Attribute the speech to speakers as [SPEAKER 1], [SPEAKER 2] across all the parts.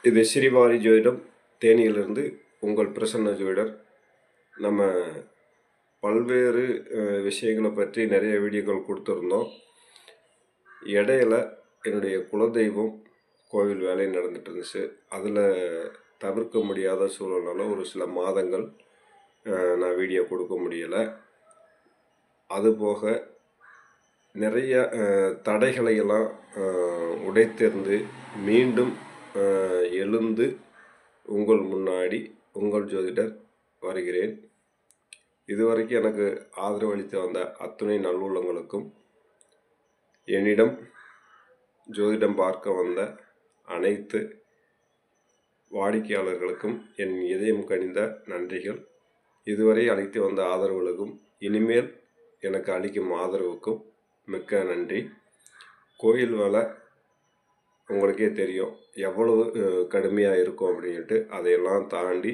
[SPEAKER 1] இது ஸ்ரீவாரி ஜோதிடம் தேனியிலிருந்து உங்கள் பிரசன்ன ஜோதிடர். நம்ம பல்வேறு விஷயங்களை பற்றி நிறைய வீடியோக்கள் கொடுத்துருந்தோம். இடையில என்னுடைய குலதெய்வம் கோவில் வேலை நடந்துட்டு இருந்துச்சு. அதில் தவிர்க்க முடியாத சூழலால் ஒரு சில மாதங்கள் நான் வீடியோ கொடுக்க முடியலை. அதுபோக நிறைய தடைகளையெல்லாம் உடைத்தெறிந்து மீண்டும் எழுந்து உங்கள் முன்னாடி உங்கள் ஜோதிடர் வருகிறேன். இதுவரைக்கும் எனக்கு ஆதரவு அளித்து வந்த அத்துணை நல்லுள்ளங்களுக்கும், என்னிடம் ஜோதிடம் பார்க்க வந்த அனைத்து வாடிக்கையாளர்களுக்கும் என் இதயம் கனிந்த நன்றிகள். இதுவரை அளித்து வந்த ஆதரவுகளுக்கும் இனிமேல் எனக்கு அளிக்கும் ஆதரவுக்கும் மிக்க நன்றி. கோயில் வேலை உங்களுக்கே தெரியும் எவ்வளவு கடுமையாக இருக்கும் அப்படின்ட்டு. அதையெல்லாம் தாண்டி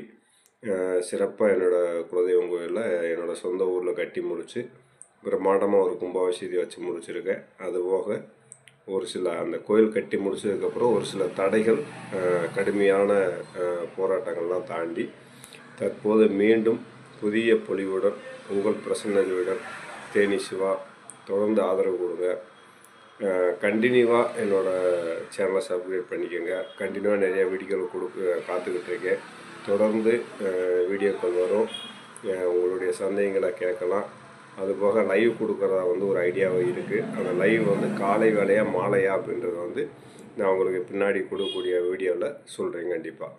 [SPEAKER 1] சிறப்பாக என்னோடய குலதெய்வம் கோயிலில் என்னோடய சொந்த ஊரில் கட்டி முடித்து பிரம்மாண்டமாக ஒரு கும்பாபிஷேகத்தை வச்சு முடிச்சுருக்கேன். அதுபோக ஒரு சில அந்த கோயில் கட்டி முடிச்சதுக்கப்புறம் ஒரு சில தடைகள், கடுமையான போராட்டங்கள்லாம் தாண்டி தற்போது மீண்டும் புதிய பொலிவுடன் உங்கள் பிரசன்னர்களுடன் தேனி சிவா. தொடர்ந்து ஆதரவு கொடுங்க. கண்டினியூவாக என்னோடய சேனலை சப்ஸ்கிரைப் பண்ணிக்கோங்க. கண்டினியூவாக நிறையா வீடியோக்கள் காத்துக்கிட்டு இருக்கேன். தொடர்ந்து வீடியோக்கள் வரும். உங்களுடைய சந்தேகங்களை கேட்கலாம். அதுபோக லைவ் கொடுக்குறதா ஒரு ஐடியாவாக இருக்குது. அந்த லைவ் காலை வேலையா மாலையா அப்படின்றத நான் உங்களுக்கு பின்னாடி கொடுக்கக்கூடிய வீடியோவில் சொல்கிறேன் கண்டிப்பாக.